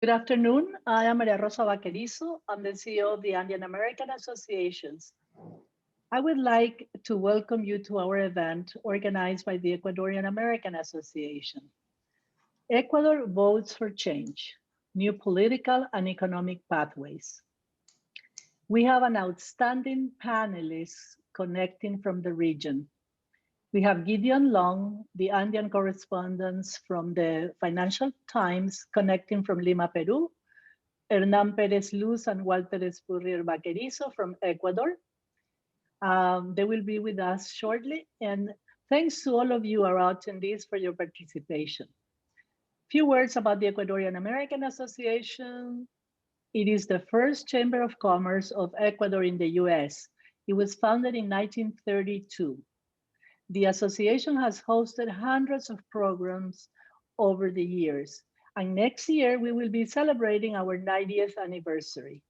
Good afternoon. I am Maria Rosa Vaquerizo. I'm the CEO of the Andean American Associations. I would like to welcome you to our event organized by the Ecuadorian American Association. Ecuador votes for change, new political and economic pathways. We have an outstanding panelist connecting from the region. We have Gideon Long, the Andean Correspondent from the Financial Times, connecting from Lima, Peru, Hernan Perez Luz and Walter Espurrier Vaquerizo from Ecuador. They will be with us shortly. And thanks to all of you, our attendees, for your participation. Few words about the Ecuadorian American Association. It is the first chamber of commerce of Ecuador in the US. It was founded in 1932. The association has hosted hundreds of programs over the years. And next year, we will be celebrating our 90th anniversary.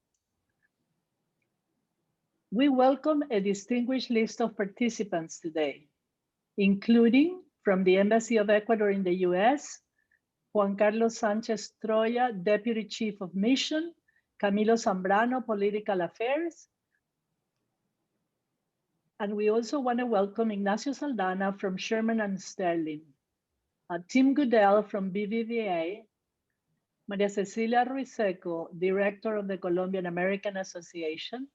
We welcome a distinguished list of participants today, including from the Embassy of Ecuador in the US, Juan Carlos Sanchez Troya, Deputy Chief of Mission, Camilo Zambrano, Political Affairs. And we also want to welcome Ignacio Saldana from Sherman and Sterling, Tim Goodell from BBVA, Maria Cecilia Ruiseco, Director of the Colombian American Association,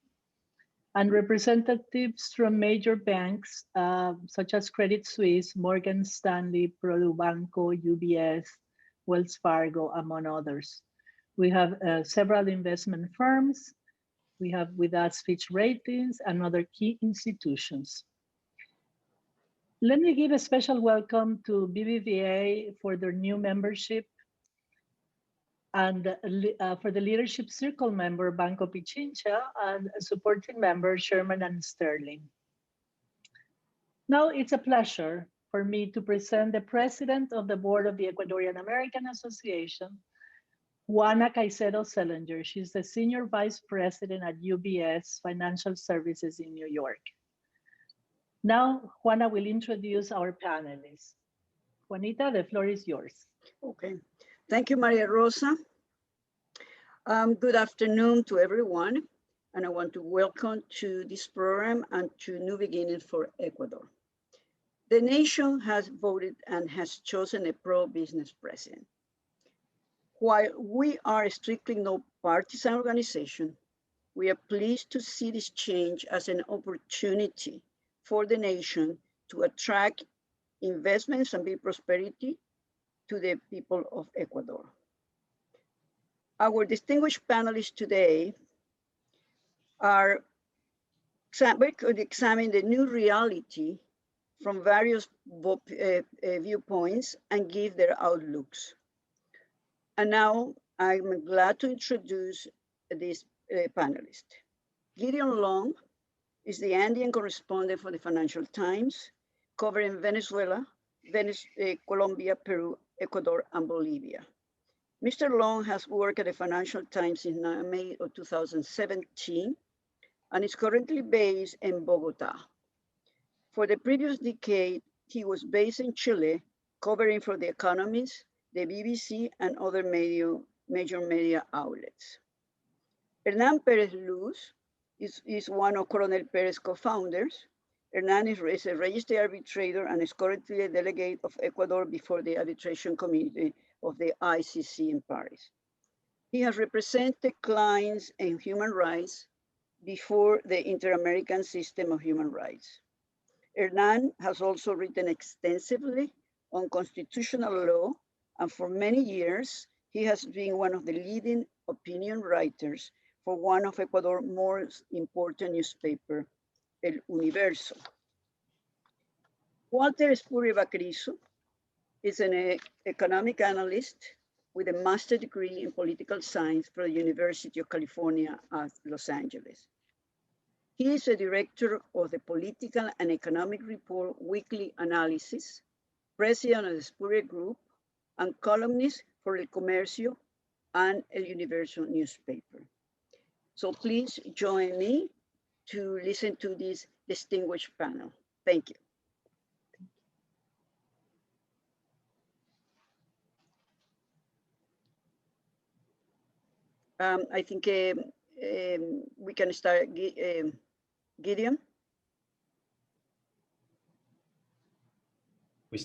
and representatives from major banks such as Credit Suisse, Morgan Stanley, Produbanco, UBS, Wells Fargo, among others. We have several investment firms. We have with us Fitch Ratings and other key institutions. Let me give a special welcome to BBVA for their new membership and for the Leadership Circle member, Banco Pichincha, and a supporting member, Sherman and Sterling. Now it's a pleasure for me to present the President of the Board of the Ecuadorian American Association, Juana Caicedo Selinger. She's the Senior Vice President at UBS Financial Services in New York. Now, Juana will introduce our panelists. Juanita, the floor is yours. Okay. Thank you, Maria Rosa. Good afternoon to everyone, and I want to welcome to this program and to New Beginnings for Ecuador. The nation has voted and has chosen a pro-business president. While we are a strictly no-partisan organization, we are pleased to see this change as an opportunity for the nation to attract investments and build prosperity to the people of Ecuador. Our distinguished panelists today are going to examine the new reality from various viewpoints and give their outlooks. And now I'm glad to introduce this panelist. Gideon Long is the Andean Correspondent for the Financial Times, covering Venezuela, Colombia, Peru, Ecuador, and Bolivia. Mr. Long has worked at the Financial Times since May of 2017 and is currently based in Bogota. For the previous decade, he was based in Chile, covering for The Economist, the BBC, and other major media outlets. Hernan Perez Luz is one of Coronel Perez's co-founders. Hernan is a registered arbitrator and is currently a delegate of Ecuador before the arbitration committee of the ICC in Paris. He has represented clients in human rights before the Inter-American System of Human Rights. Hernan has also written extensively on constitutional law, and for many years, he has been one of the leading opinion writers for one of Ecuador's most important newspaper, El Universo. Walter Espurrier Vaquerizo is an economic analyst with a master's degree in political science from the University of California at Los Angeles. He is a director of the Political and Economic Report Weekly Analysis, president of the Espurrier Group, and columnist for El Comercio and El Universo newspaper. So please join me to listen to this distinguished panel. Thank you. I think we can start, Gideon. We're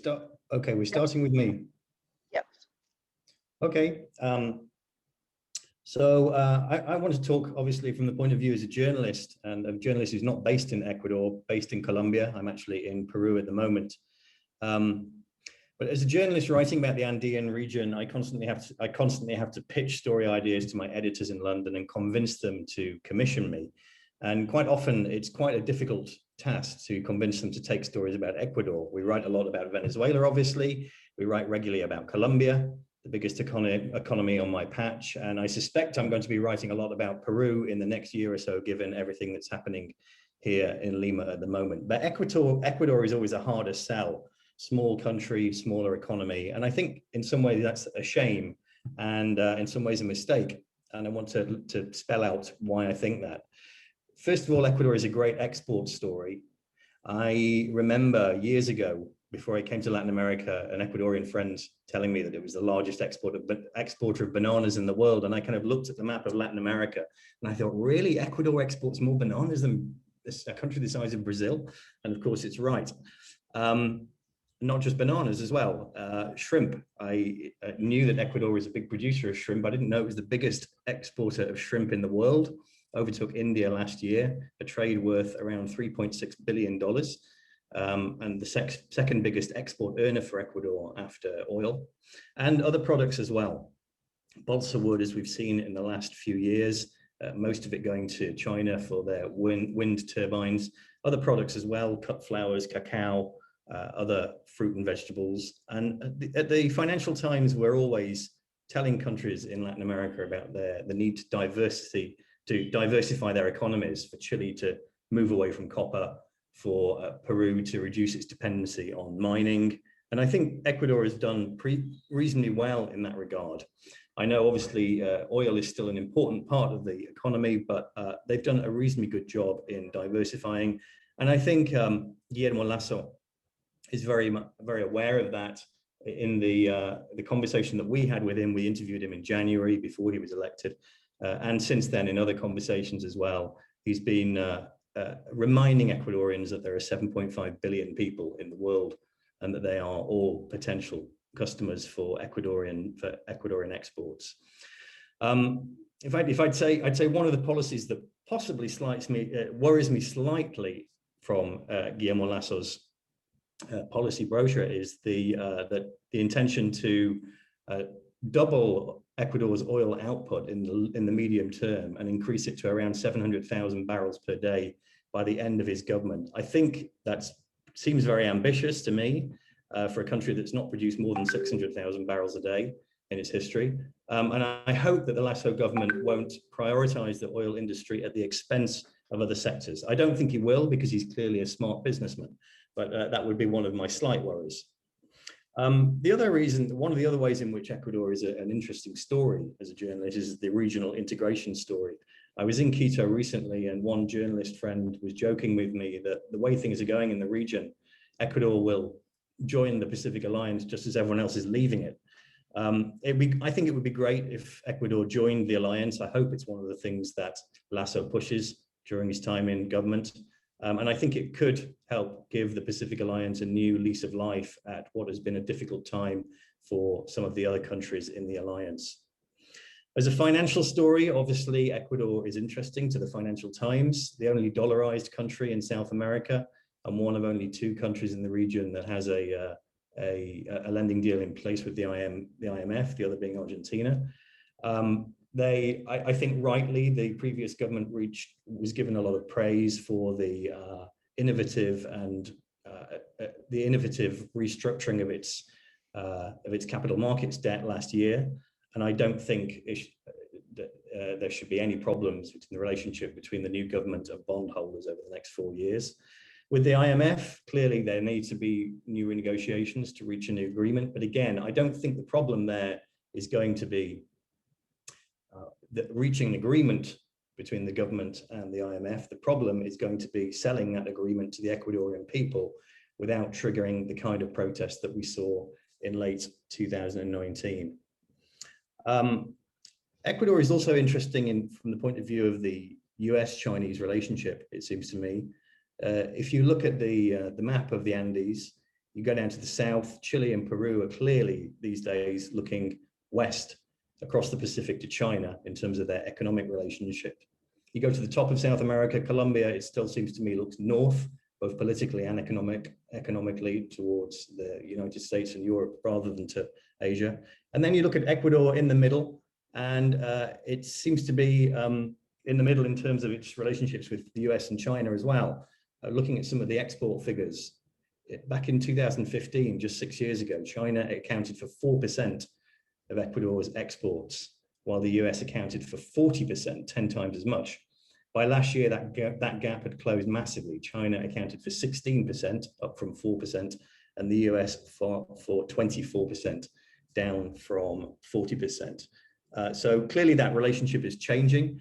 starting with me. Yep. Okay. So I want to talk, obviously, from the point of view as a journalist, and a journalist who's not based in Ecuador, based in Colombia. I'm actually in Peru at the moment. But as a journalist writing about the Andean region, I constantly have to pitch story ideas to my editors in London and convince them to commission me. And quite often, it's quite a difficult task to convince them to take stories about Ecuador. We write a lot about Venezuela, obviously. We write regularly about Colombia, the biggest economy on my patch. And I suspect I'm going to be writing a lot about Peru in the next year or so, given everything that's happening here in Lima at the moment. But Ecuador is always a harder sell. Small country, smaller economy. And I think in some ways that's a shame and in some ways a mistake. And I want to spell out why I think that. First of all, Ecuador is a great export story. I remember years ago, before I came to Latin America, an Ecuadorian friend telling me that it was the largest exporter of bananas in the world. And I kind of looked at the map of Latin America and I thought, really, Ecuador exports more bananas than a country the size of Brazil? And of course, it's right. Not just bananas as well, shrimp. I knew that Ecuador was a big producer of shrimp. I didn't know it was the biggest exporter of shrimp in the world. Overtook India last year, a trade worth around $3.6 billion. And the second biggest export earner for Ecuador after oil, and other products as well. Balsa wood, as we've seen in the last few years, most of it going to China for their wind turbines, other products as well, cut flowers, cacao, other fruit and vegetables. And at the Financial Times, we're always telling countries in Latin America about the need to diversify their economies, for Chile to move away from copper, for Peru to reduce its dependency on mining. And I think Ecuador has done reasonably well in that regard. I know obviously oil is still an important part of the economy, but they've done a reasonably good job in diversifying. And I think Guillermo Lasso is very aware of that. In the conversation that we had with him, we interviewed him in January before he was elected. And since then, in other conversations as well, he's been reminding Ecuadorians that there are 7.5 billion people in the world and that they are all potential customers for Ecuadorian exports. I'd say one of the policies that possibly worries me slightly from Guillermo Lasso's policy brochure is the intention to double Ecuador's oil output in the medium term and increase it to around 700,000 barrels per day by the end of his government. I think that seems very ambitious to me for a country that's not produced more than 600,000 barrels a day in its history. And I hope that the Lasso government won't prioritize the oil industry at the expense of other sectors. I don't think he will, because he's clearly a smart businessman, but that would be one of my slight worries. One of the other ways in which Ecuador is an interesting story as a journalist is the regional integration story. I was in Quito recently, and one journalist friend was joking with me that the way things are going in the region, Ecuador will join the Pacific Alliance just as everyone else is leaving it. I think it would be great if Ecuador joined the alliance. I hope it's one of the things that Lasso pushes during his time in government. And I think it could help give the Pacific Alliance a new lease of life at what has been a difficult time for some of the other countries in the alliance. As a financial story, obviously, Ecuador is interesting to the Financial Times, the only dollarized country in South America, and one of only 2 countries in the region that has a lending deal in place with the IMF, the other being Argentina. I think rightly, the previous government was given a lot of praise for the innovative restructuring of its capital markets debt last year, and I don't think there should be any problems between the relationship between the new government and bondholders over the next 4 years. With the IMF, clearly there need to be new renegotiations to reach a new agreement, but again, I don't think the problem there is going to be reaching an agreement between the government and the IMF. The problem is going to be selling that agreement to the Ecuadorian people without triggering the kind of protest that we saw in late 2019. Ecuador is also interesting from the point of view of the US-Chinese relationship, it seems to me. If you look at the map of the Andes, you go down to the south, Chile and Peru are clearly these days looking west across the Pacific to China in terms of their economic relationship. You go to the top of South America, Colombia, it still seems to me looks north, both politically and economically towards the United States and Europe rather than to Asia. And then you look at Ecuador in the middle, and it seems to be in the middle in terms of its relationships with the US and China as well. Looking at some of the export figures, back in 2015, just 6 years ago, China accounted for 4% of Ecuador's exports, while the US accounted for 40%, 10 times as much. By last year, that gap had closed massively. China accounted for 16%, up from 4%, and the US for 24%, down from 40%. So clearly that relationship is changing.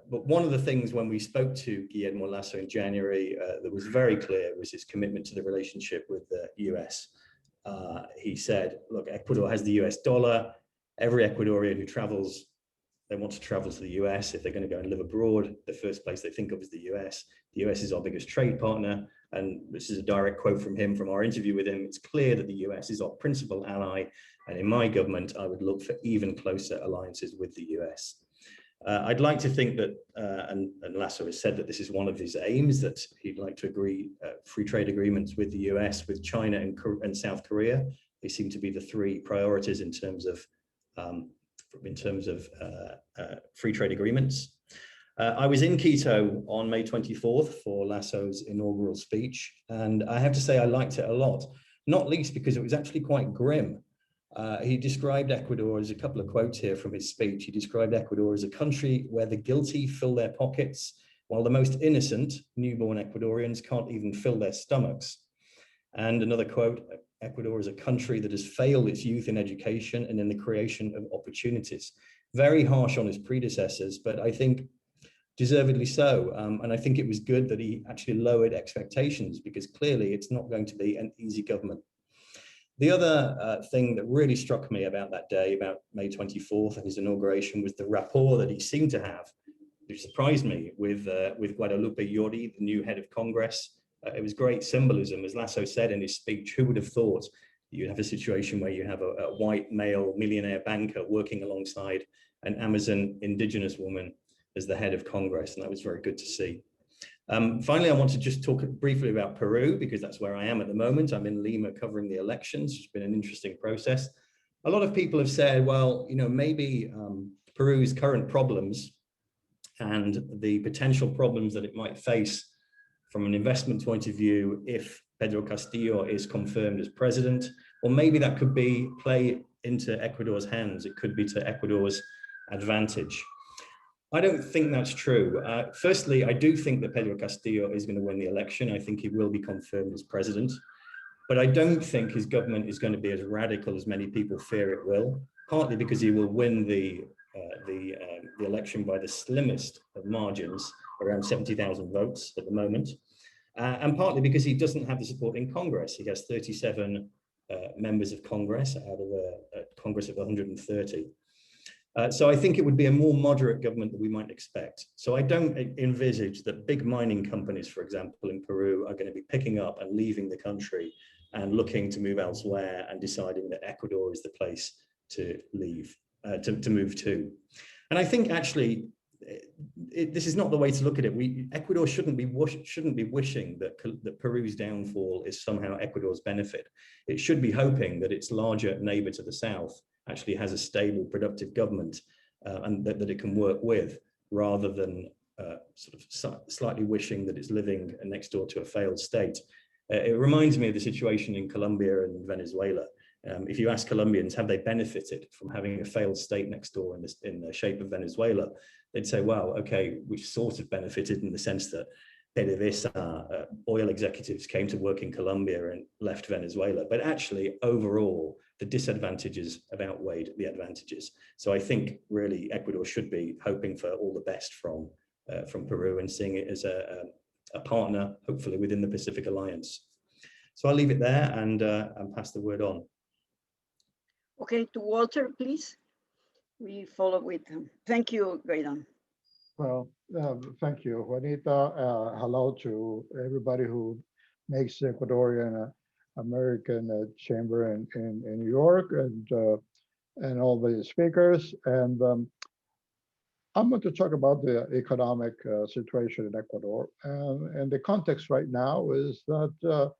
But one of the things when we spoke to Guillermo Lasso in January that was very clear was his commitment to the relationship with the US. He said, look, Ecuador has the US dollar. Every Ecuadorian who travels, they want to travel to the US. If they're going to go and live abroad, the first place they think of is the US. The US is our biggest trade partner. And this is a direct quote from him, from our interview with him. It's clear that the US is our principal ally. And in my government, I would look for even closer alliances with the US. I'd like to think that, and Lasso has said that this is one of his aims, that he'd like to agree free trade agreements with the US, with China and South Korea. They seem to be the three priorities in terms of free trade agreements. I was in Quito on May 24th for Lasso's inaugural speech, and I have to say I liked it a lot, not least because it was actually quite grim. He described Ecuador, as a couple of quotes here from his speech, he described Ecuador as a country where the guilty fill their pockets, while the most innocent, newborn Ecuadorians can't even fill their stomachs. And another quote, Ecuador is a country that has failed its youth in education and in the creation of opportunities. Very harsh on his predecessors, but I think deservedly so. And I think it was good that he actually lowered expectations, because clearly it's not going to be an easy government. The other thing that really struck me about that day, about May 24th and his inauguration, was the rapport that he seemed to have, which surprised me, with Guadalupe Llori, the new head of Congress. It was great symbolism. As Lasso said in his speech, who would have thought you'd have a situation where you have a white male millionaire banker working alongside an Amazon indigenous woman as the head of Congress, and that was very good to see. Finally, I want to just talk briefly about Peru, because that's where I am at the moment. I'm in Lima covering the elections. It's been an interesting process. A lot of people have said, well, maybe Peru's current problems and the potential problems that it might face from an investment point of view if Pedro Castillo is confirmed as president, or maybe that could play into Ecuador's hands. It could be to Ecuador's advantage. I don't think that's true. Firstly, I do think that Pedro Castillo is going to win the election. I think he will be confirmed as president, but I don't think his government is going to be as radical as many people fear it will, partly because he will win the election by the slimmest of margins, around 70,000 votes at the moment, and partly because he doesn't have the support in Congress. He has 37 members of Congress out of a Congress of 130. So I think it would be a more moderate government than we might expect. So I don't envisage that big mining companies, for example, in Peru, are going to be picking up and leaving the country and looking to move elsewhere and deciding that Ecuador is the place to leave, to move to. And I think actually, this is not the way to look at it. Ecuador shouldn't be wishing that Peru's downfall is somehow Ecuador's benefit. It should be hoping that its larger neighbor to the south actually has a stable, productive government and that it can work with, rather than slightly wishing that it's living next door to a failed state. It reminds me of the situation in Colombia and Venezuela. If you ask Colombians, have they benefited from having a failed state next door in the shape of Venezuela? They'd say, well, okay, we've sort of benefited in the sense that PDVSA oil executives came to work in Colombia and left Venezuela. But actually, overall, the disadvantages have outweighed the advantages. So I think really Ecuador should be hoping for all the best from Peru and seeing it as a partner, hopefully within the Pacific Alliance. So I'll leave it there and pass the word on. Okay, to Walter, please. we follow with them. Thank you, Graydon. Well, thank you, Juanita. Hello to everybody who makes the Ecuadorian American Chamber in New York, and all the speakers. And I'm going to talk about the economic situation in Ecuador. And the context right now is that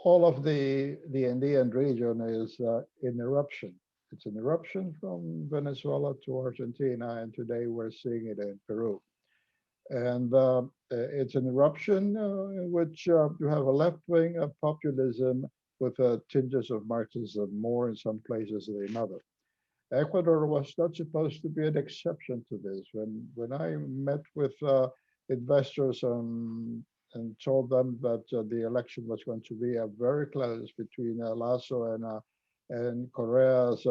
all of the Andean region is in eruption. It's an eruption from Venezuela to Argentina, and today we're seeing it in Peru. And it's an eruption in which you have a left-wing populism with tinges of Marxism, more in some places than in others. Ecuador was not supposed to be an exception to this. When I met with investors and told them that the election was going to be very close between Lasso and Correa's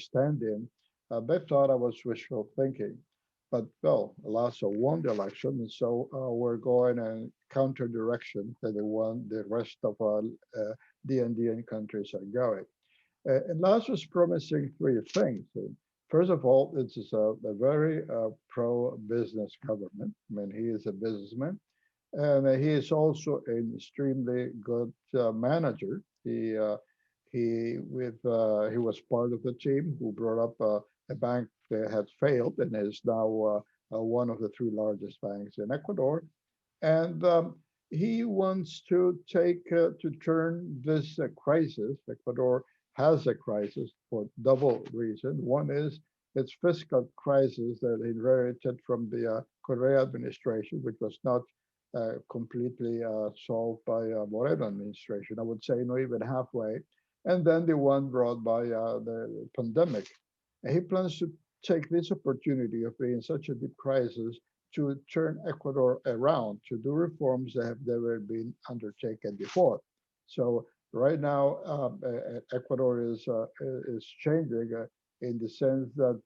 stand-in, they thought I was wishful thinking. But well, Lasso won the election, and so we're going in counter direction to the rest of the Andean countries are going. And Lasso is promising three things. First of all, this is a very pro-business government. I mean, he is a businessman, and he is also an extremely good manager. He was part of the team who brought up a bank that had failed and is now one of the three largest banks in Ecuador. And he wants to turn this crisis. Ecuador has a crisis for double reason. One is its fiscal crisis that inherited from the Correa administration, which was not completely solved by Moreno administration. I would say not even halfway. And then the one brought by the pandemic. And he plans to take this opportunity of being such a deep crisis to turn Ecuador around, to do reforms that have never been undertaken before. So right now, Ecuador is changing in the sense that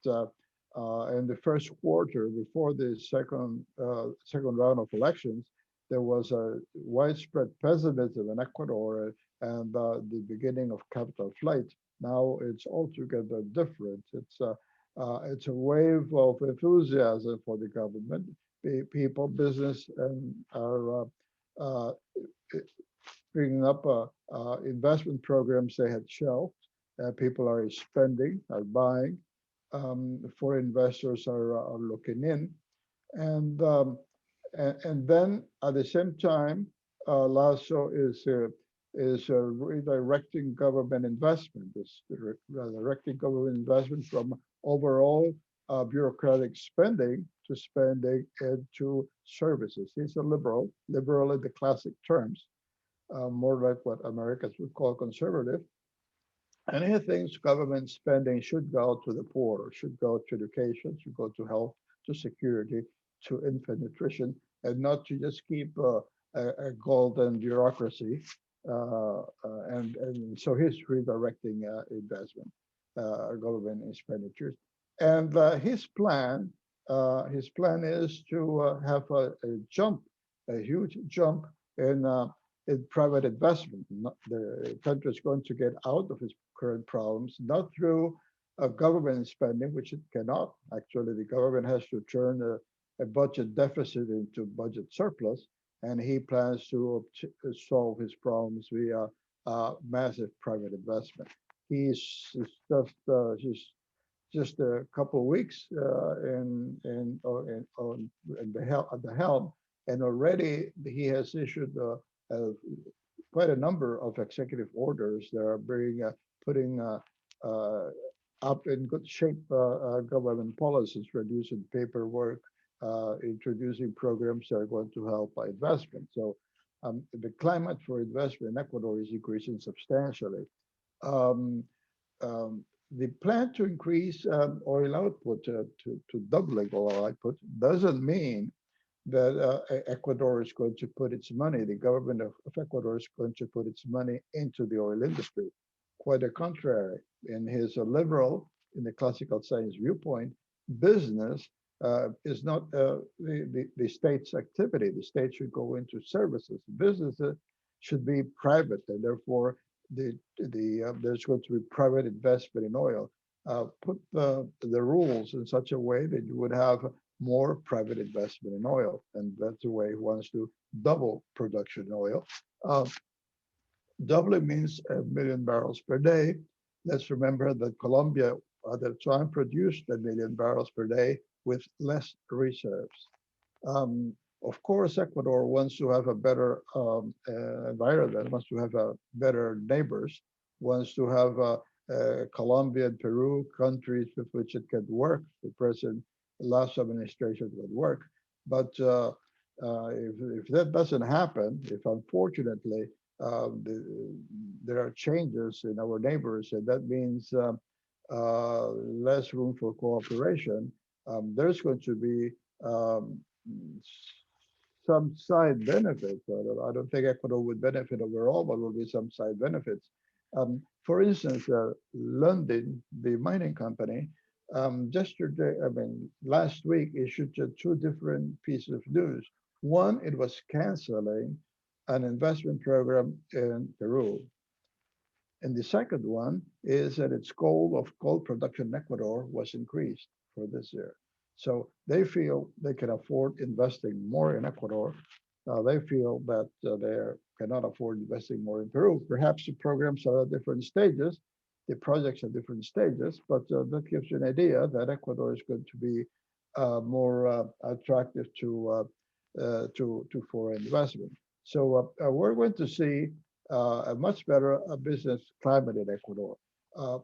in the first quarter, before the second round of elections, there was a widespread pessimism in Ecuador and the beginning of capital flight. Now it's altogether different. It's a wave of enthusiasm for the government. People, business, and are bringing up investment programs they had shelved. People are spending, are buying. Foreign investors are looking in, and then at the same time, Lasso is redirecting government investment. Is redirecting government investment from overall bureaucratic spending to spending into services. He's a liberal in the classic terms, more like what Americans would call conservative. And he thinks government spending should go to the poor, should go to education, should go to health, to security, to infant nutrition, and not to just keep a golden bureaucracy. And so he's redirecting investment, government expenditures. And his plan is to have a huge jump in private investment. The country is going to get out of its current problems, not through government spending, which it cannot. Actually, the government has to turn a budget deficit into budget surplus, and he plans to solve his problems via massive private investment. He's just a couple of weeks at the helm, and already he has issued quite a number of executive orders that are putting up in good shape government policies, reducing paperwork, introducing programs that are going to help investment. So the climate for investment in Ecuador is increasing substantially. The plan to increase oil output to doubling oil output doesn't mean that Ecuador is going to put its money, the government of Ecuador is going to put its money into the oil industry. Quite the contrary. In his liberal, in the classical science viewpoint, business is not the state's activity. The state should go into services. Business should be private, and therefore there's going to be private investment in oil. put the rules in such a way that you would have more private investment in oil. And that's the way he wants to double production in oil. Uh, Doubling means 1 million barrels per day. Let's remember that Colombia at the time produced 1 million barrels per day with less reserves. Of course, Ecuador wants to have a better environment, wants to have a better neighbors, wants to have Colombia and Peru, countries with which it can work. The President Lasso administration would work. But if that doesn't happen, if unfortunately there are changes in our neighbors, and that means less room for cooperation, there's going to be um, some side benefits. I don't think Ecuador would benefit overall, but will be some side benefits. For instance, London, the mining company, yesterday, last week issued two different pieces of news. One, it was canceling an investment program in Peru. And the second one is that its goal of gold production in Ecuador was increased for this year. So they feel they can afford investing more in Ecuador. They feel that they cannot afford investing more in Peru. Perhaps the programs are at different stages, the projects are different stages, but that gives you an idea that Ecuador is going to be more attractive to foreign investment. So we're going to see a much better business climate in Ecuador. Uh,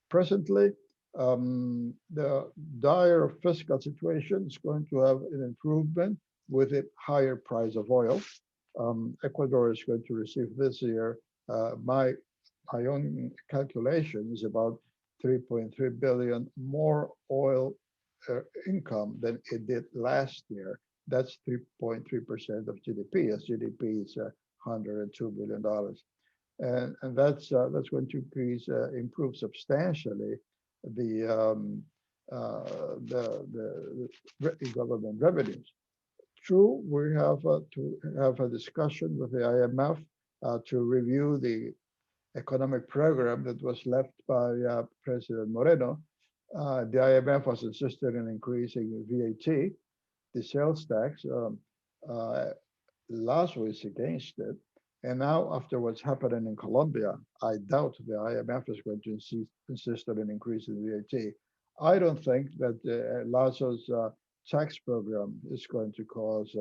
Presently, the dire fiscal situation is going to have an improvement with a higher price of oil. Ecuador is going to receive this year, my own calculation is about 3.3 billion more oil income than it did last year. That's 3.3% of GDP, as GDP is $102 billion. And that's going to improve substantially the, government revenues. True, we have to have a discussion with the IMF to review the economic program that was left by President Moreno. The IMF was insisted in increasing VAT, the sales tax. Lasso is against it. And now, after what's happening in Colombia, I doubt the IMF is going to insist on an increase in VAT. I don't think that Lasso's tax program is going to cause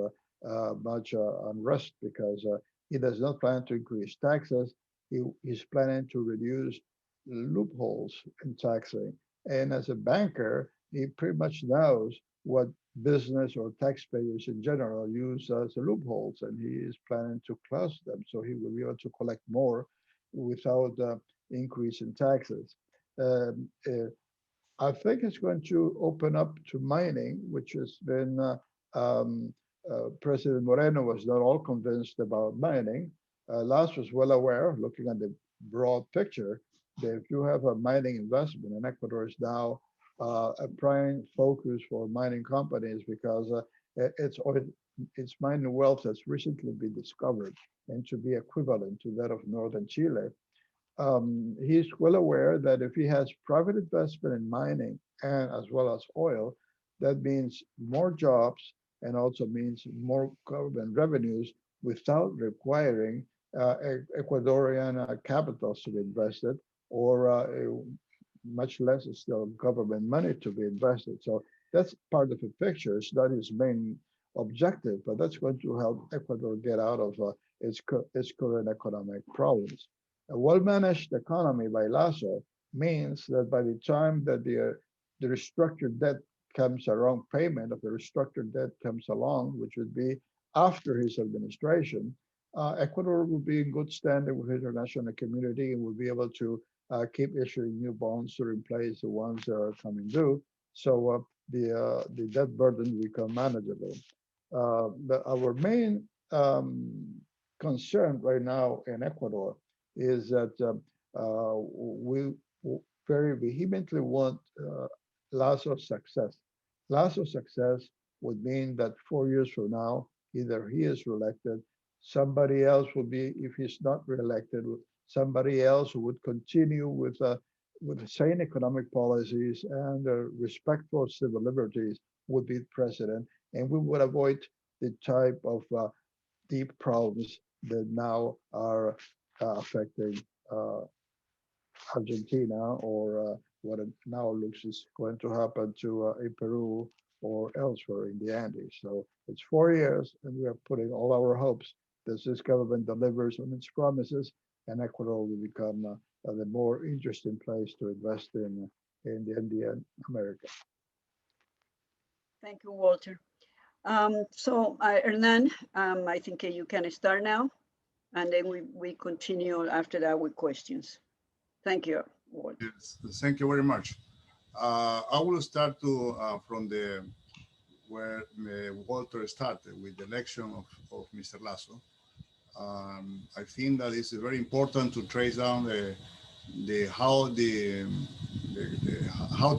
much unrest because he does not plan to increase taxes. He's planning to reduce loopholes in taxing. And as a banker, he pretty much knows what business or taxpayers in general use as loopholes, and he is planning to close them so he will be able to collect more without increase in taxes. I think it's going to open up to mining, which has been President Moreno was not all convinced about mining. Lasso was well aware, looking at the broad picture, that if you have a mining investment, and Ecuador is now a prime focus for mining companies because its mining wealth has recently been discovered and to be equivalent to that of northern Chile. He's well aware that if he has private investment in mining and as well as oil, that means more jobs and also means more government revenues without requiring Ecuadorian capitals to be invested or much less still government money to be invested. So that's part of the picture. It's not his main objective, but that's going to help Ecuador get out of its current economic problems. A well-managed economy by Lasso means that by the time that the restructured debt comes around, payment of the restructured debt comes along, which would be after his administration, Ecuador will be in good standing with the international community and will be able to keep issuing new bonds to replace the ones that are coming due. So the debt burden will become manageable. Our main concern right now in Ecuador is that we very vehemently want Lasso's success. Lasso's success would mean that 4 years from now, either he is reelected, somebody else will be, if he's not reelected, somebody else who would continue with with the same economic policies and respect for civil liberties would be president, and we would avoid the type of deep problems that now are affecting uh, Argentina, or what it now looks is going to happen to in Peru or elsewhere in the Andes. So it's 4 years, and we are putting all our hopes that this government delivers on its promises, and Ecuador will become the more interesting place to invest in the Andean America. Thank you, Walter. Hernan, I think you can start now, and then we continue after that with questions. Thank you, Walter. Yes, thank you very much. I will start from where Walter started with the election of Mr. Lasso. I think that it's very important to trace down how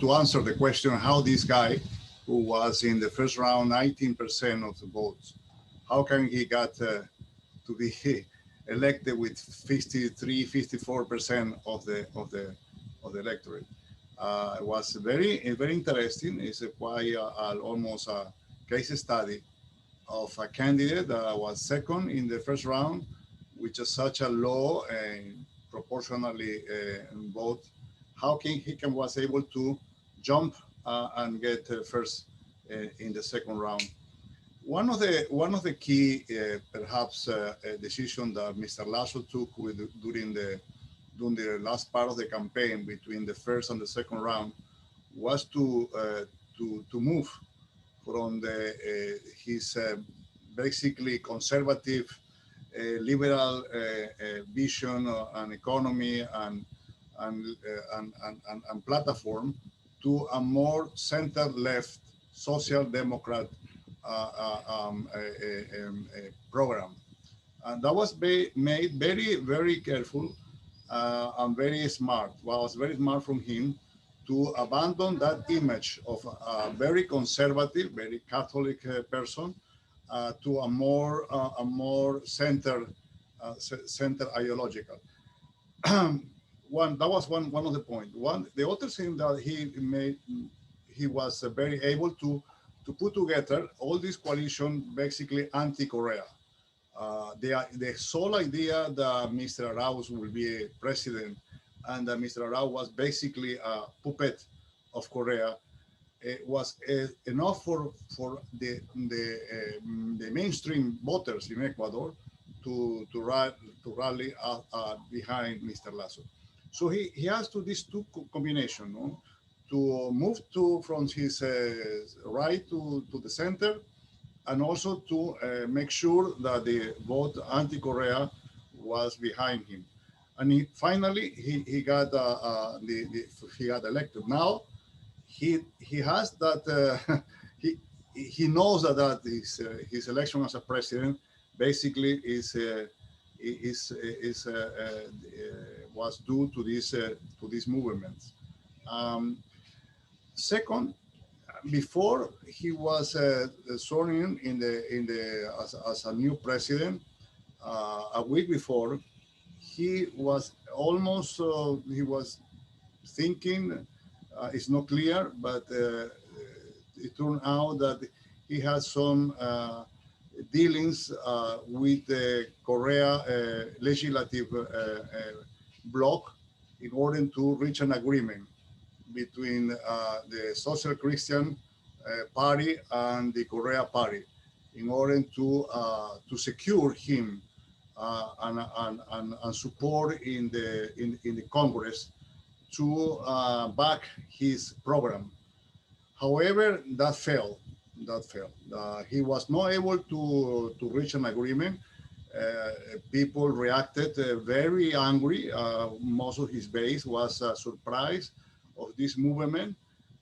to answer the question how this guy, who was in the first round 19% of the votes, how can he got to be elected with 54% of the electorate. It was very interesting. It's almost a case study of a candidate that was second in the first round, which is such a low and proportionally vote. How he was able to jump and get first in the second round. One of the key perhaps decision that Mr. Lasso took during the last part of the campaign between the first and the second round was to move from his basically conservative liberal vision and economy and platform to a more center-left social democrat program. And that was made very careful and very smart. Well, it was very smart from him to abandon that image of a very conservative, very Catholic person to a more center ideological. That was one of the points. The other thing that he was very able to put together all this coalition basically anti-Korea. The sole idea that Mr. Arauz will be a president and that Mr. Arauz was basically a puppet of Korea was enough for the mainstream voters in Ecuador to rally behind Mr. Lasso. So he has these two combinations, no? To move from his right to the center, and also to make sure that the vote anti-Korea was behind him. And finally he got he got elected. Now he has that he knows that his election as a president basically was due to these movements. Second, before he was sworn in as a new president, a week before, he was almost he was thinking. It's not clear, but it turned out that he had some dealings with the Korea legislative bloc in order to reach an agreement between the Social Christian Party and the Korea Party in order to secure him and support in the Congress to back his program. However, that failed. He was not able to reach an agreement. People reacted very angry. Most of his base was surprised of this movement.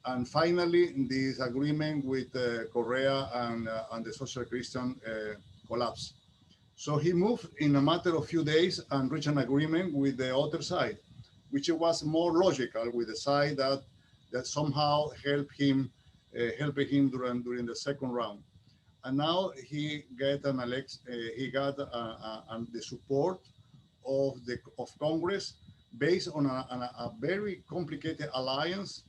And finally, this agreement with Korea and the Social Christian collapsed. So he moved in a matter of few days and reached an agreement with the other side, which was more logical, with the side that somehow helped him during the second round. And now he got the support of Congress, based on a very complicated alliance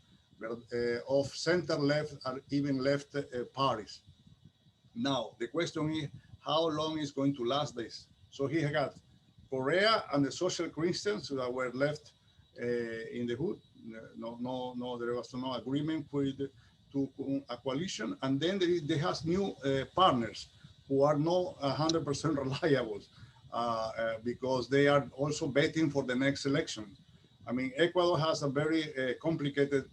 of center-left or even left parties. Now, the question is, how long is going to last this? So he got Korea and the social Christians that were left in the hood. No, there was no agreement to a coalition. And then they have new partners who are not 100% reliable because they are also betting for the next election. I mean, Ecuador has a very complicated,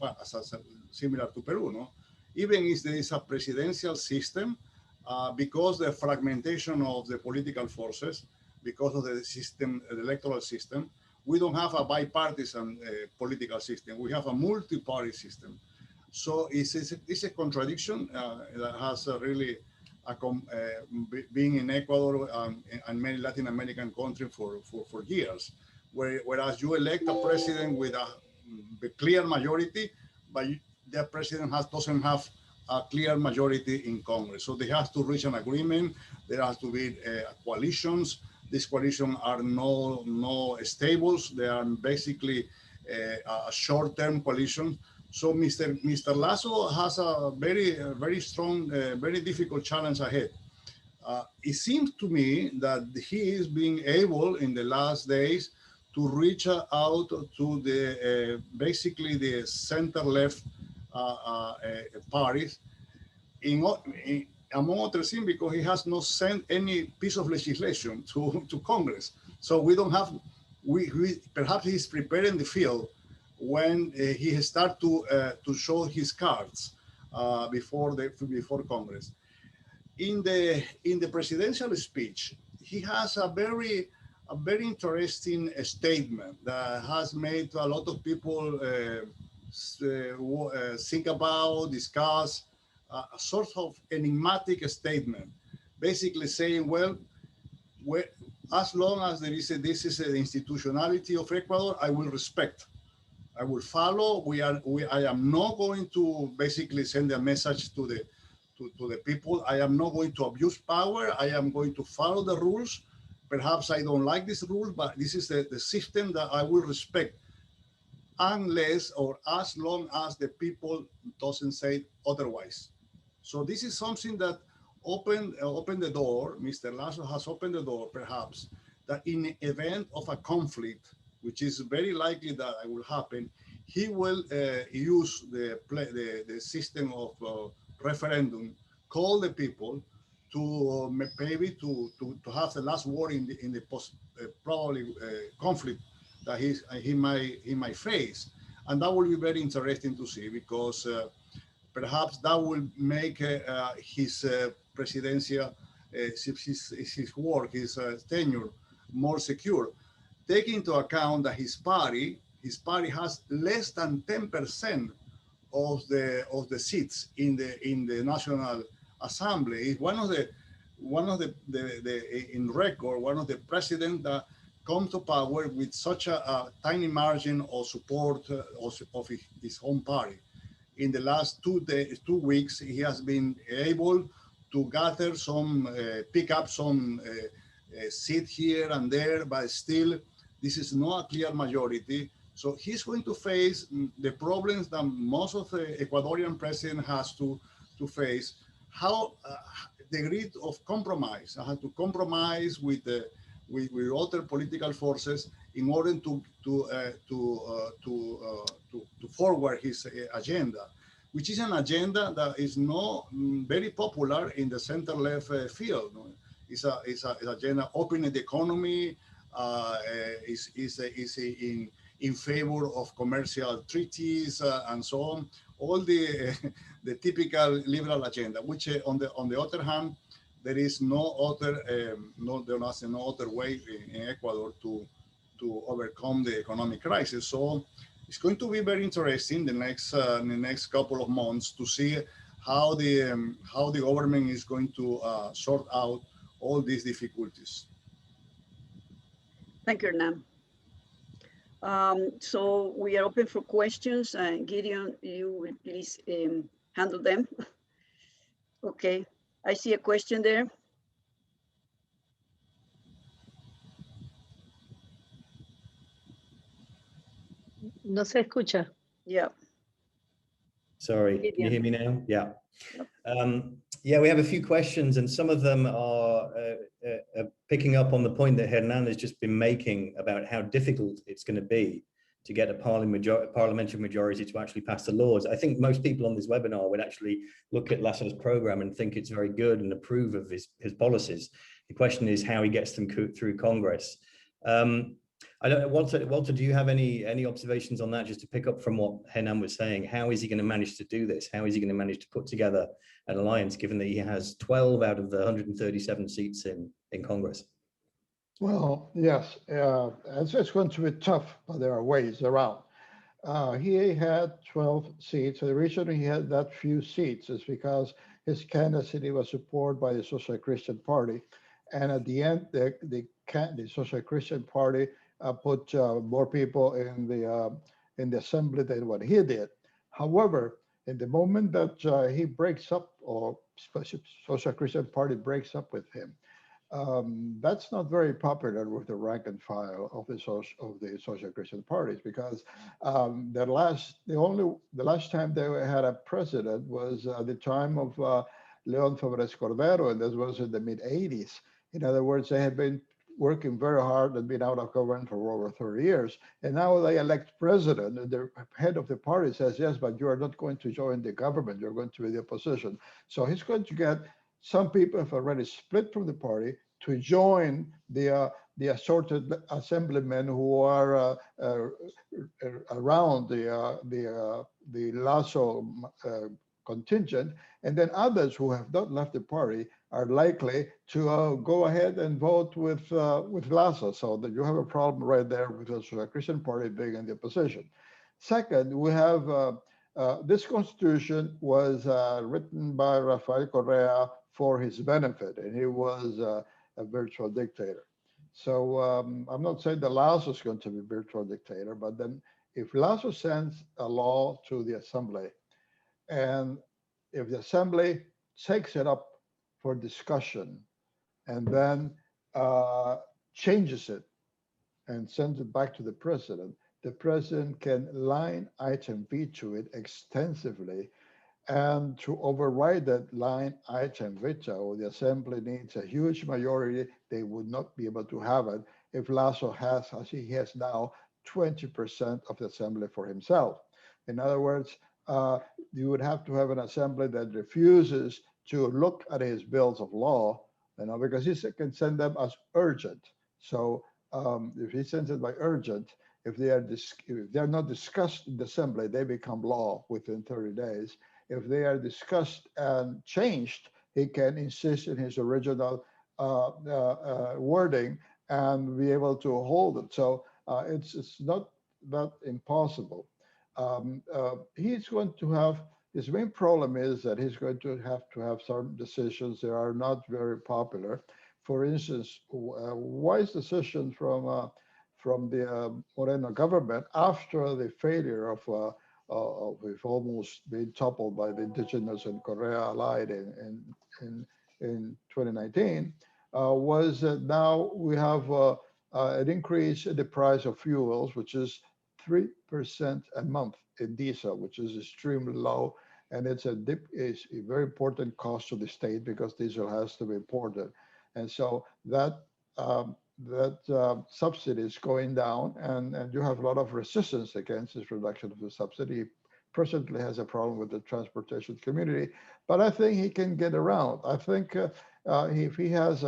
similar to Peru, no? Even if there is a presidential system, because the fragmentation of the political forces, because of the system, the electoral system, we don't have a bipartisan political system. We have a multi-party system. So it's a contradiction that has really been in Ecuador and many Latin American countries for years, whereas you elect a president with a clear majority, but the president doesn't have a clear majority in Congress. So they have to reach an agreement. There has to be coalitions. These coalitions are no stables. They are basically a short-term coalition. So Mr. Lasso has a very strong, very difficult challenge ahead. It seems to me that he is being able in the last days to reach out to the basically the center-left parties, among other things, because he has not sent any piece of legislation to Congress. So we don't have, perhaps he's preparing the field when he start to show his cards before Congress. In the presidential speech, he has a very interesting statement that has made a lot of people think about, discuss, a sort of enigmatic statement, basically saying, well, as long as this is the institutionality of Ecuador, I will respect, I will follow. I am not going to basically send a message to the people. I am not going to abuse power. I am going to follow the rules. Perhaps I don't like this rule, but this is the system that I will respect, unless or as long as the people doesn't say otherwise. So this is something that opened the door. Mr. Lasso has opened the door, perhaps, that in the event of a conflict, which is very likely that it will happen, he will use the system of referendum, call the people to maybe to have the last word in the post probably conflict that he might face, and that will be very interesting to see, because perhaps that will make his presidential, his work, his tenure more secure. Take into account that his party has less than 10% of the seats in the National Assembly. It's one of the in record, one of the presidents that come to power with such a tiny margin of support of his own party. In the last 2 weeks, he has been able to gather some, pick up some seat here and there, but still, this is not a clear majority. So he's going to face the problems that most of the Ecuadorian president has to face. How the degree of compromise, I have to compromise with other political forces in order to forward his agenda, which is an agenda that is not very popular in the center-left field. It's an agenda opening the economy, is in favor of commercial treaties and so on. All the typical liberal agenda, which on the other hand, there is no other way in Ecuador to overcome the economic crisis. So it's going to be very interesting in the next couple of months to see how the government is going to sort out all these difficulties. Thank you, Hernan. So we are open for questions. Gideon, you will please handle them. Okay, I see a question there. No se escucha. Yeah. Sorry, can you Gideon. hear me now? Yeah. Yep. Yeah, we have a few questions, and some of them are picking up on the point that Hernan has just been making about how difficult it's going to be to get a parliamentary majority to actually pass the laws. I think most people on this webinar would actually look at Lasso's program and think it's very good and approve of his policies. The question is how he gets them through Congress. I don't know, Walter, do you have any observations on that, just to pick up from what Hernan was saying? How is he going to manage to do this? How is he going to manage to put together an alliance, given that he has 12 out of the 137 seats in Congress? Well, yes, it's going to be tough, but there are ways around. He had 12 seats. The reason he had that few seats is because his candidacy was supported by the Social Christian Party. And at the end, the Social Christian Party put more people in the assembly than what he did. However, in the moment that he breaks up, or Social Christian Party breaks up with him, that's not very popular with the rank and file of the social Christian parties, because the last time they had a president was the time of Leon Febres Cordero, and this was in the mid '80s. In other words, they had been working very hard and been out of government for over 30 years, and now they elect president, and the head of the party says, yes, but you are not going to join the government, you're going to be the opposition. So he's going to get some people have already split from the party to join the assorted assemblymen who are around the Lasso contingent, and then others who have not left the party are likely to go ahead and vote with Lasso. So that you have a problem right there with the Christian Party being in the opposition. Second, we have this constitution was written by Rafael Correa for his benefit, and he was a virtual dictator. So I'm not saying that Lasso is going to be a virtual dictator, but then if Lasso sends a law to the assembly, and if the assembly takes it up for discussion and then changes it and sends it back to the president can line item veto it extensively. And to override that line item veto, the assembly needs a huge majority. They would not be able to have it if Lasso has, as he has now, 20% of the assembly for himself. In other words, you would have to have an assembly that refuses to look at his bills of law, because he can send them as urgent. So if he sends it by urgent, if they are not discussed in the assembly, they become law within 30 days. If they are discussed and changed, he can insist in his original wording and be able to hold it. So it's not that impossible. He's going to have, his main problem is that he's going to have some decisions that are not very popular. For instance, wise decision from the Moreno government after the failure of almost being toppled by the indigenous and Correa allied in 2019, was that now we have an increase in the price of fuels, which is 3% a month in diesel, which is extremely low. And it's a very important cost to the state because diesel has to be imported. And so that subsidy is going down, and you have a lot of resistance against this reduction of the subsidy. He presently has a problem with the transportation community, but I think he can get around. I think if he has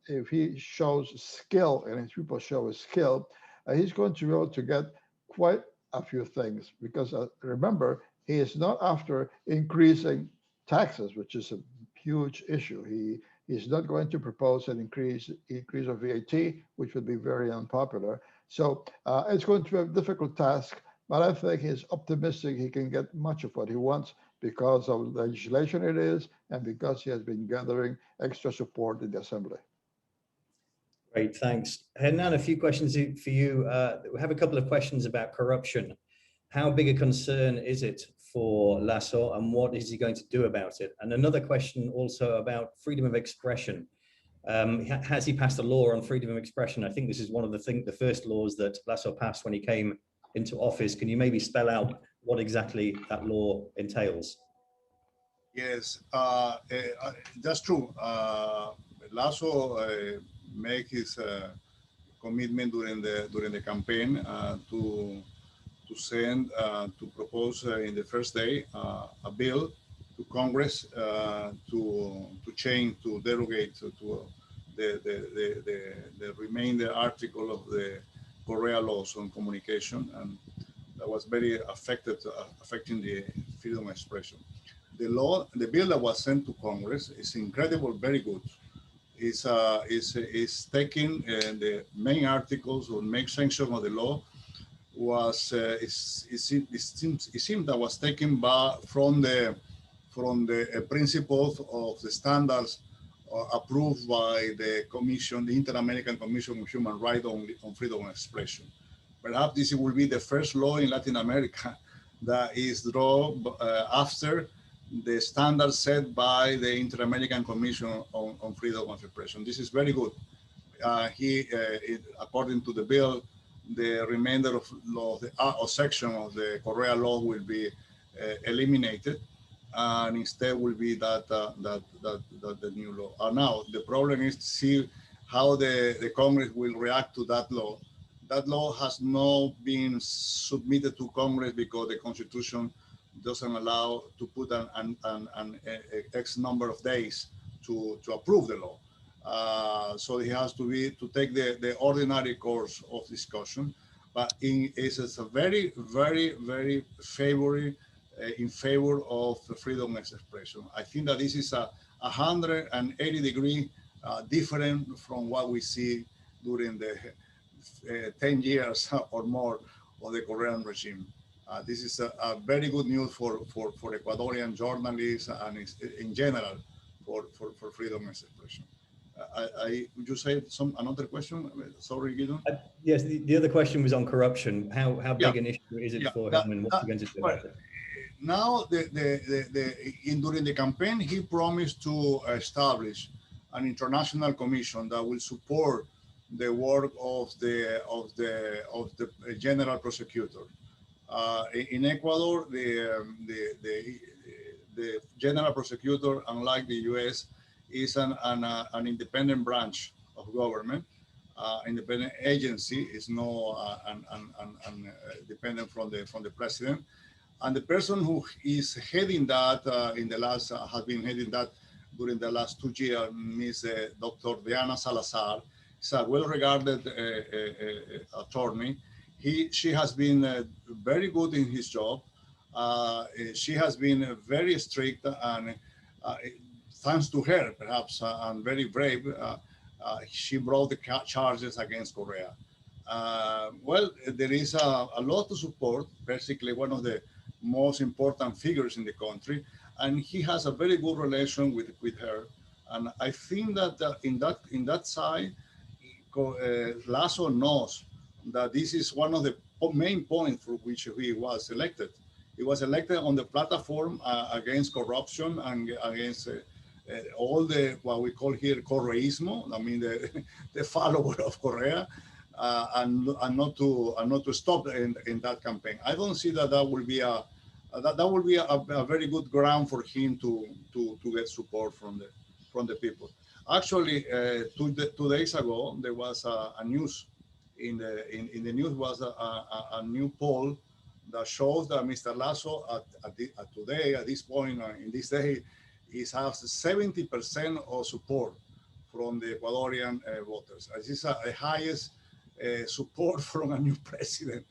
if he shows skill and his people show his skill, he's going to be able to get quite a few things, because remember, he is not after increasing taxes, which is a huge issue. He's not going to propose an increase of VAT, which would be very unpopular. So it's going to be a difficult task, but I think he's optimistic he can get much of what he wants because of the legislation it is, and because he has been gathering extra support in the assembly. Great, thanks. Hernan, a few questions for you. We have a couple of questions about corruption. How big a concern is it for Lasso, and what is he going to do about it? And another question also about freedom of expression. Has he passed a law on freedom of expression? I think this is one of the first laws that Lasso passed when he came into office. Can you maybe spell out what exactly that law entails? Yes, that's true. Lasso made his commitment during the campaign to propose in the first day a bill to Congress to derogate to the remainder article of the Korea laws on communication, and that was very affecting the freedom of expression. The bill that was sent to Congress is incredible, very good. Is taking the main articles or main section of the law was it seems that was taken from the principles of the standards approved by the Commission, the Inter-American Commission on Human Rights on freedom of expression. Perhaps this will be the first law in Latin America that is drawn after the standards set by the Inter-American Commission on freedom of expression. This is very good. According to the bill, the remainder of the section of the Korea law will be eliminated, and instead will be the new law. Now the problem is to see how the Congress will react to that law. That law has not been submitted to Congress because the Constitution doesn't allow to put an X number of days to approve the law. So it has to take the ordinary course of discussion, but it's a very, very, very in favor of freedom of expression. I think that this is a 180-degree different from what we see during the 10 years or more of the Korean regime. This is a very good news for Ecuadorian journalists and in general for freedom of expression. Would you say another question? Sorry, Gideon. Yes, the other question was on corruption. How big an issue is it for him, and what's he going to do about it? Now, during the campaign, he promised to establish an international commission that will support the work of the general prosecutor. In Ecuador, the general prosecutor, unlike the U.S., is an independent branch of government, independent agency. Is no dependent from the president. And the person who is heading that has been heading that during the last 2 years, Ms. Dr. Diana Salazar, is a well-regarded attorney. She has been very good in his job. She has been very strict, and thanks to her, perhaps, and very brave, she brought the charges against Korea. Well, there is a lot to support, basically one of the most important figures in the country, and he has a very good relation with her. And I think that in that side, Lasso knows that this is one of the main points for which he was elected. He was elected on the platform against corruption and against all the what we call here Koreismo. I mean the follower of Korea, and not to stop in that campaign. I don't see that will be a very good ground for him to get support from the people. Actually, 2 days ago there was a news in the news was a new poll that shows that Mr. Lasso at this point in this day has 70% of support from the Ecuadorian voters. This is the highest support from a new president.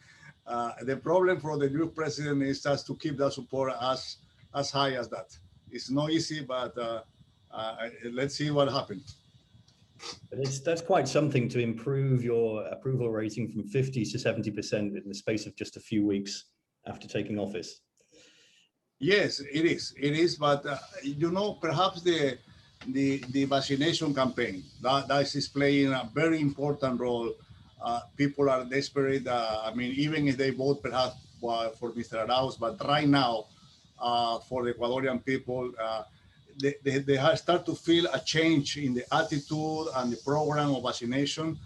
The problem for the new president is just to keep that support as high as that. It's not easy, but let's see what happens. But that's quite something to improve your approval rating from 50 to 70% in the space of just a few weeks after taking office. Yes, it is. It is, but perhaps the vaccination campaign that is playing a very important role. People are desperate. I mean, even if they vote perhaps for Mr. Arauz, but right now, for the Ecuadorian people, they have start to feel a change in the attitude and the program of vaccination.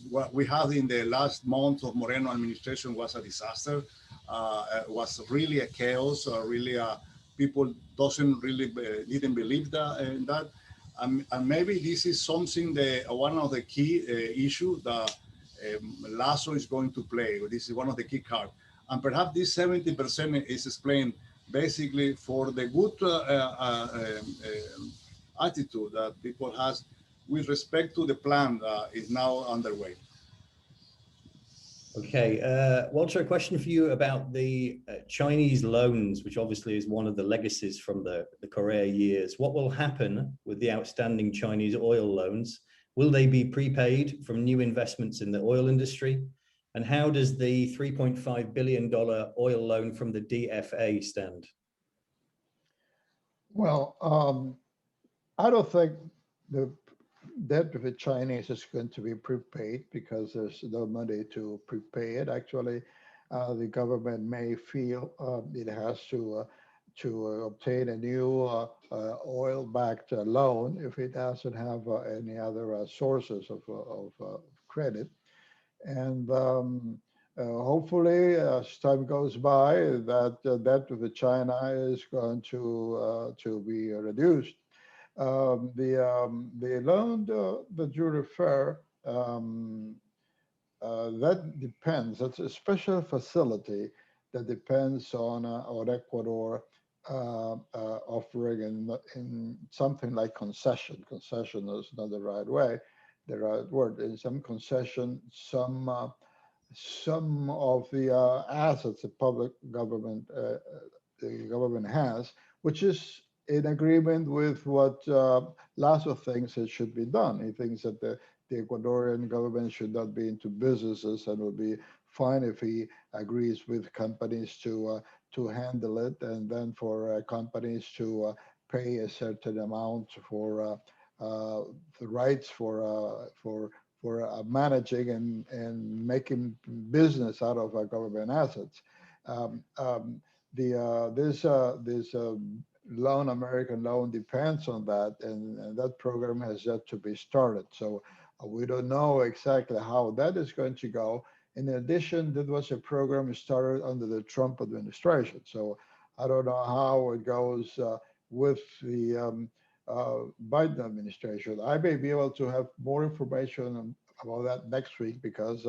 What we had in the last month of Moreno administration was a disaster. It was really a chaos. Really, people didn't believe that in that. And maybe this is something that one of the key issues that Lasso is going to play. This is one of the key cards. And perhaps this 70% is explained basically for the good attitude that people has with respect to the plan that is now underway. Okay, Walter, a question for you about the Chinese loans, which obviously is one of the legacies from the Korea years. What will happen with the outstanding Chinese oil loans? Will they be prepaid from new investments in the oil industry? And how does the $3.5 billion oil loan from the DFA stand? Well, I don't think the debt with the Chinese is going to be prepaid because there's no money to prepay it. Actually, the government may feel it has to obtain a new oil-backed loan if it doesn't have any other sources of credit. And hopefully, as time goes by, that debt with China is going to be reduced. The loan that you refer, that depends. That's a special facility that depends on Ecuador offering in something like concession. Concession is not the right word. In some concession, some of the assets the government has, which is in agreement with what Lasso thinks it should be done. He thinks that the Ecuadorian government should not be into businesses and will be fine if he agrees with companies to handle it, and then for companies to pay a certain amount for the rights for managing and making business out of government assets. This American loan depends on that, and that program has yet to be started. So we don't know exactly how that is going to go. In addition, that was a program started under the Trump administration. So I don't know how it goes with the Biden administration. I may be able to have more information about that next week because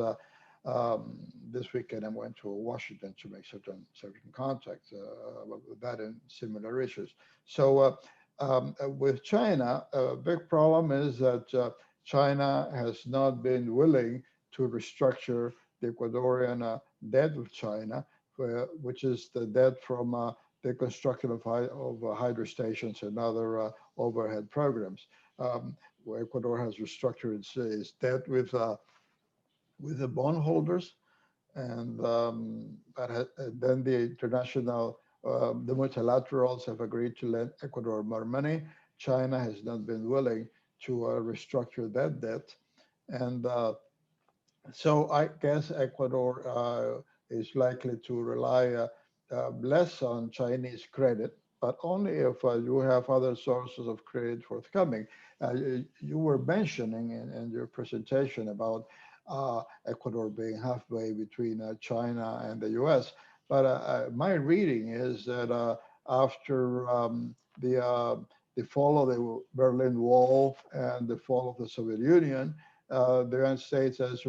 this weekend I went to Washington to make certain contacts about that and similar issues. So with China, a big problem is that China has not been willing to restructure the Ecuadorian debt with China, which is the debt from the construction of hydro stations and other overhead programs. Where Ecuador has restructured its debt with the bondholders, and then the international, the multilaterals have agreed to lend Ecuador more money. China has not been willing to restructure that debt, and so I guess Ecuador is likely to rely less on Chinese credit, but only if you have other sources of credit forthcoming. You were mentioning in your presentation about Ecuador being halfway between China and the US, but my reading is that after the fall of the Berlin Wall and the fall of the Soviet Union, the United States has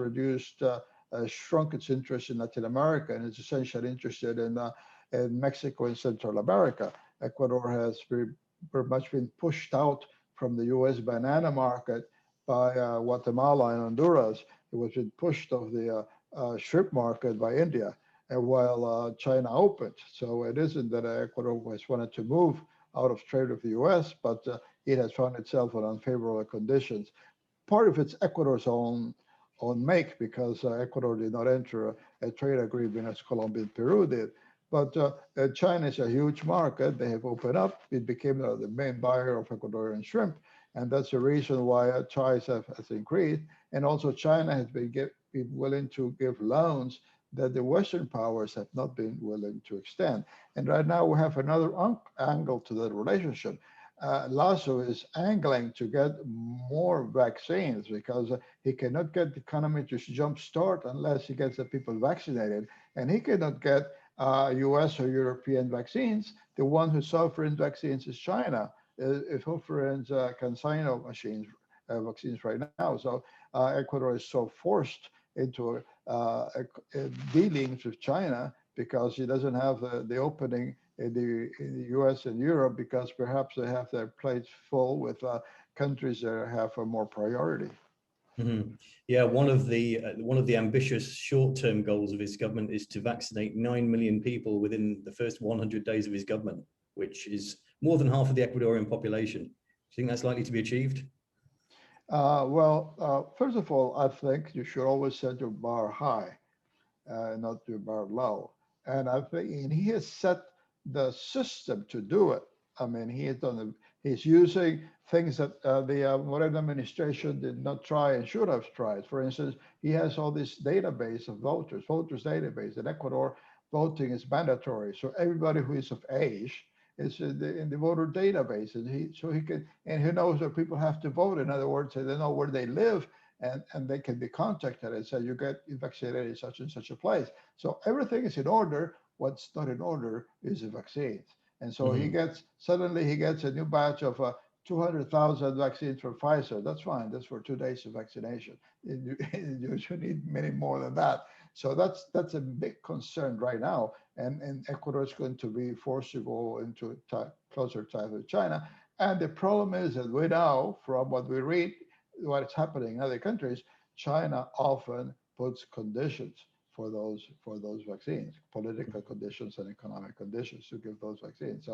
shrunk its interest in Latin America and is essentially interested in Mexico and Central America. Ecuador has very much been pushed out from the U.S. banana market by Guatemala and Honduras. It was been pushed off the shrimp market by India, and while China opened. So it isn't that Ecuador has wanted to move out of trade with the U.S., but it has found itself in unfavorable conditions. Part of it's Ecuador's own make, because Ecuador did not enter a trade agreement as Colombia and Peru did. But China is a huge market. They have opened up. It became the main buyer of Ecuadorian shrimp. And that's the reason why ties has increased. And also China has been willing to give loans that the Western powers have not been willing to extend. And right now we have another angle to that relationship. Lasso is angling to get more vaccines because he cannot get the economy to jumpstart unless he gets the people vaccinated. And he cannot get US or European vaccines. The one who's offering vaccines is China. It's offering CanSino machines, vaccines right now. So Ecuador is so forced into dealings with China because he doesn't have the opening in the US and Europe because perhaps they have their plates full with countries that have a more priority. Mm-hmm. Yeah, one of the ambitious short-term goals of his government is to vaccinate 9 million people within the first 100 days of his government, which is more than half of the Ecuadorian population. Do you think that's likely to be achieved? First of all, I think you should always set your bar high, not your bar low. And I think and he has set the system to do it. I mean, he's using things that the Moreno administration did not try and should have tried. For instance, he has all this database of voters database. In Ecuador, voting is mandatory. So everybody who is of age is in the voter database. And he knows that people have to vote. In other words, they know where they live and they can be contacted and say, you get vaccinated in such and such a place. So everything is in order. What's not in order is the vaccines. And so suddenly he gets a new batch of 200,000 vaccines from Pfizer. That's fine. That's for 2 days of vaccination. You should need many more than that. So that's a big concern right now. And Ecuador is going to be forced to go into closer ties with China. And the problem is that we know from what we read, what's happening in other countries, China often puts conditions for those vaccines, political conditions and economic conditions to give those vaccines.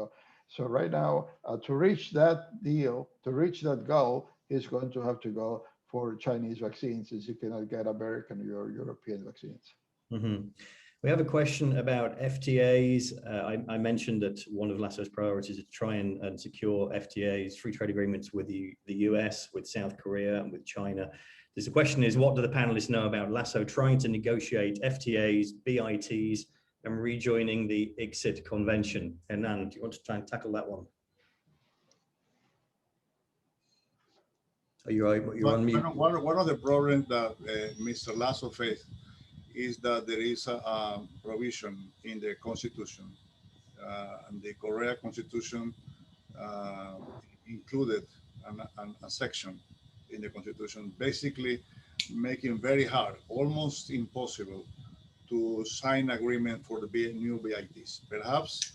So right now, to reach that deal, to reach that goal, he's going to have to go for Chinese vaccines, since he cannot get American or European vaccines. Mm-hmm. We have a question about FTAs. I mentioned that one of Lasso's priorities is to try and secure FTAs, free trade agreements with the US, with South Korea, and with China. The question is, what do the panelists know about Lasso trying to negotiate FTAs, BITs, and rejoining the ICSID convention? Hernan, do you want to try and tackle that one? Are you right? You're on mute. One of the problems that Mr. Lasso faced is that there is a provision in the Constitution, and the Korea Constitution included a section in the Constitution, basically making very hard, almost impossible, to sign agreement for the new BITs. Perhaps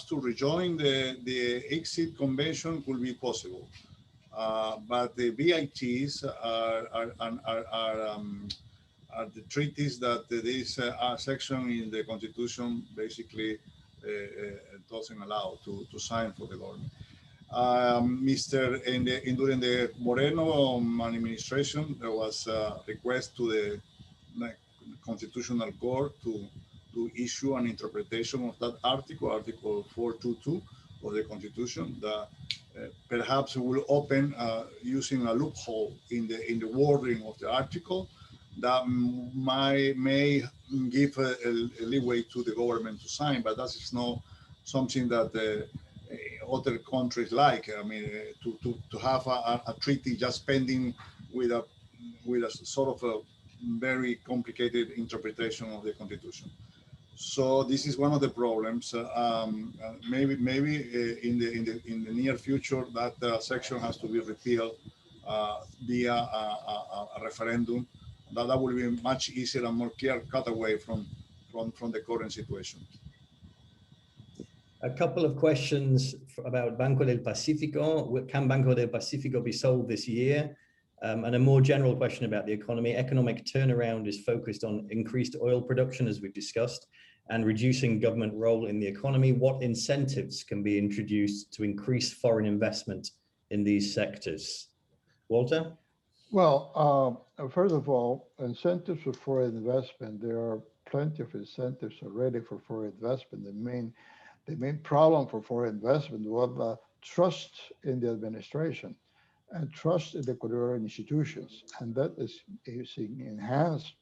to rejoin the ICSID convention could be possible, but the BITs are the treaties that this section in the Constitution basically doesn't allow to sign for the government. During the Moreno administration, there was a request to the Constitutional Court to issue an interpretation of that article, Article 422 of the Constitution, that perhaps will open using a loophole in the wording of the article that may give a leeway to the government to sign, but that is not something that other countries like. I mean, to have a treaty just pending with a sort of a very complicated interpretation of the Constitution. So this is one of the problems. Maybe in the near future that section has to be repealed via a referendum. That will be much easier and more clear cut away from the current situation. A couple of questions about Banco del Pacifico. Can Banco del Pacifico be sold this year? And a more general question about the economy. Economic turnaround is focused on increased oil production, as we've discussed, and reducing government role in the economy. What incentives can be introduced to increase foreign investment in these sectors? Walter? Well, first of all, incentives for foreign investment, there are plenty of incentives already for foreign investment. The main problem for foreign investment was trust in the administration and trust in the Ecuadorian institutions. And that is enhanced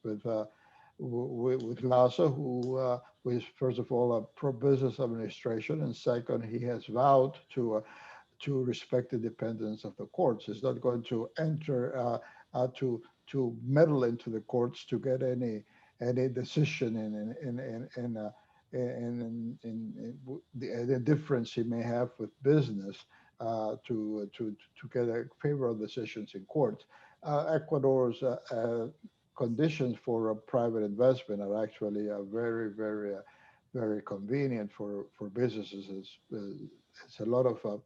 with Lasso, who is first of all a pro-business administration, and second, he has vowed to respect the independence of the courts. He's not going to enter to meddle into the courts to get any decision in the difference he may have with business to get a favorable decisions in court. Ecuador's conditions for a private investment are actually very convenient for businesses. It's a lot of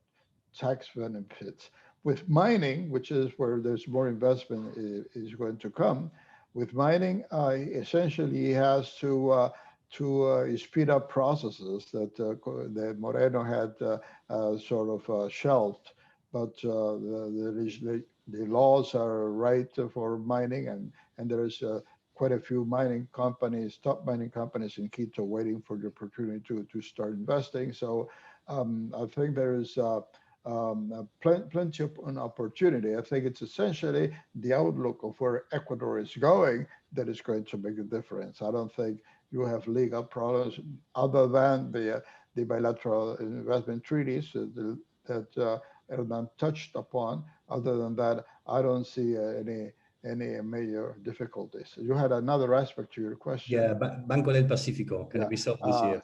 tax benefits. With mining, which is where there's more investment is going to come, with mining, essentially he has to speed up processes that Moreno had sort of shelved. But the laws are right for mining, and there's quite a few mining companies, top mining companies in Quito waiting for the opportunity to start investing. So I think there is plenty of an opportunity. I think it's essentially the outlook of where Ecuador is going that is going to make a difference. I don't think you have legal problems other than the bilateral investment treaties that Hernan touched upon. Other than that, I don't see any major difficulties. You had another aspect to your question. Yeah, Banco del Pacifico, can it be solved this year?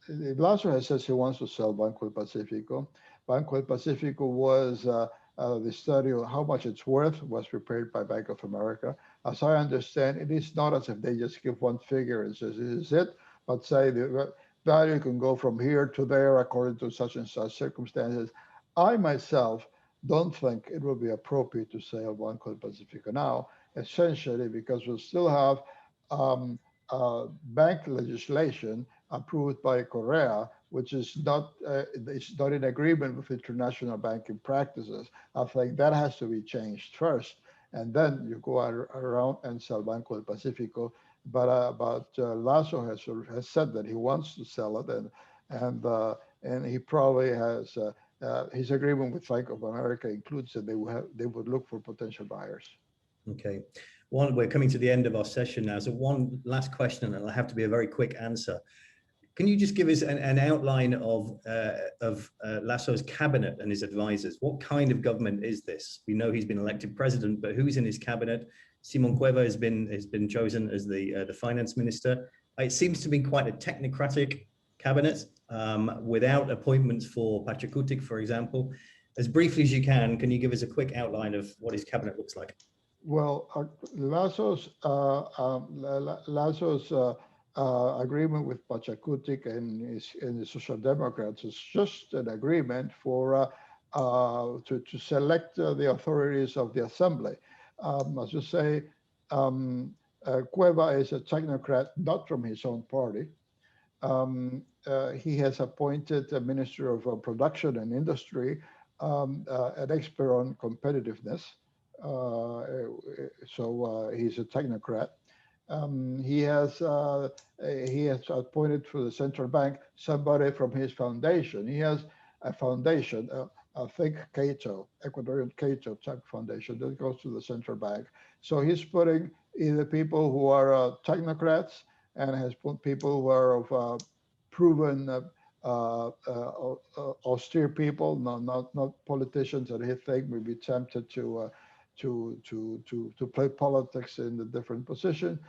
Lasso has said he wants to sell Banco del Pacifico. Banco del Pacifico was the study of how much it's worth was prepared by Bank of America. As I understand, it is not as if they just give one figure and says this is it, but say the value can go from here to there according to such and such circumstances. I myself don't think it would be appropriate to sell Banco del Pacifico now, essentially because we still have bank legislation approved by Korea, which is not in agreement with international banking practices. I think that has to be changed first, and then you go around and sell Banco del Pacifico. But Lasso has said that he wants to sell it, and he probably has his agreement with Bank of America includes that they would look for potential buyers. Okay. We're coming to the end of our session now. So one last question, and it'll have to be a very quick answer. Can you just give us an outline of Lasso's cabinet and his advisors? What kind of government is this? We know he's been elected president, but who's in his cabinet? Simon Cueva has been chosen as the finance minister. It seems to be quite a technocratic cabinet without appointments for Pachacutic, for example. As briefly as you can you give us a quick outline of what his cabinet looks like? Well, Lasso's agreement with Pachacutic and the Social Democrats is just an agreement for to select the authorities of the assembly. As you say, Cueva is a technocrat, not from his own party. He has appointed a minister of production and industry, an expert on competitiveness. So he's a technocrat. He has appointed for the central bank somebody from his foundation. He has a foundation, I think Cato, Ecuadorian Cato type foundation that goes to the central bank. So he's putting either people who are technocrats and has put people who are of proven austere people, not politicians that he think may be tempted to play politics in the different position.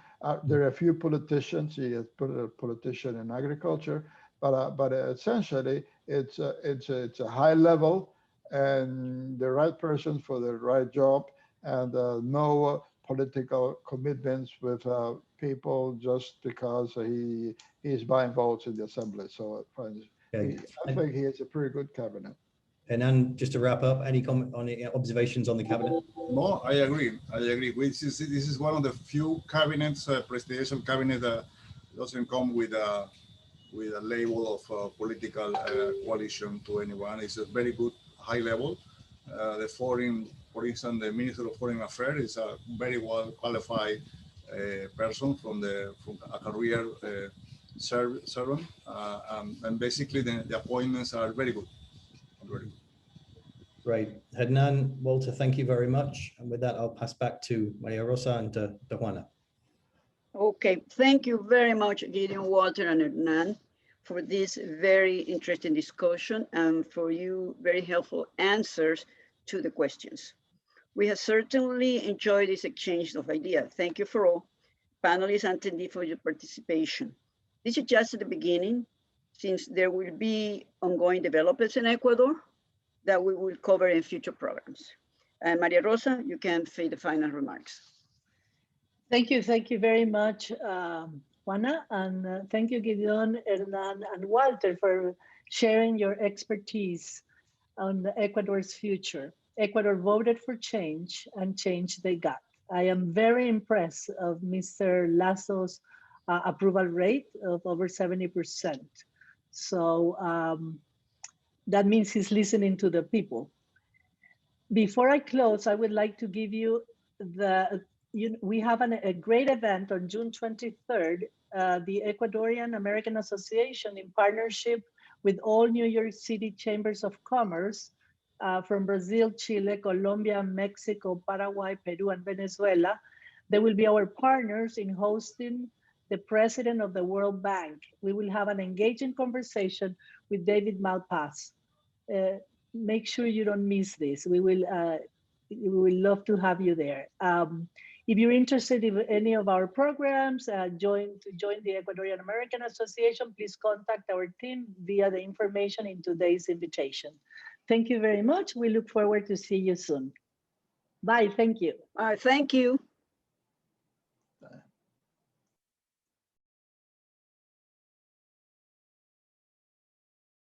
There are a few politicians. He has put a politician in agriculture, but essentially it's a high level and the right person for the right job, and no political commitments with people just because he is buying votes in the assembly. So I think he has a pretty good cabinet. And then just to wrap up, any comment on any observations on the cabinet? No, I agree. This is one of the few cabinets, presidential cabinet that doesn't come with a label of political coalition to anyone. It's a very good high level. For instance, the Minister of Foreign Affairs is a very well qualified person from a career servant, and basically the appointments are very good. Great. Hernan, Walter, thank you very much. And with that, I'll pass back to Maria Rosa and to Juana. Okay, thank you very much, Gideon, Walter, and Hernan, for this very interesting discussion and for you very helpful answers to the questions. We have certainly enjoyed this exchange of ideas. Thank you for all, panelists and attendees, for your participation. This is just the beginning, since there will be ongoing developments in Ecuador that we will cover in future programs. And Maria Rosa, you can say the final remarks. Thank you very much, Juana, and thank you, Gideon, Hernan, and Walter, for sharing your expertise on Ecuador's future. Ecuador voted for change, and change they got. I am very impressed of Mr. Lasso's approval rate of over 70%. So that means he's listening to the people. Before I close, I would like to give you we have a great event on June 23rd, the Ecuadorian American Association, in partnership with all New York City Chambers of Commerce from Brazil, Chile, Colombia, Mexico, Paraguay, Peru, and Venezuela. They will be our partners in hosting the president of the World Bank. We will have an engaging conversation with David Malpass. Make sure you don't miss this. We will love to have you there. If you're interested in any of our programs, to join the Ecuadorian American Association, please contact our team via the information in today's invitation. Thank you very much. We look forward to see you soon. Bye, thank you. Thank you.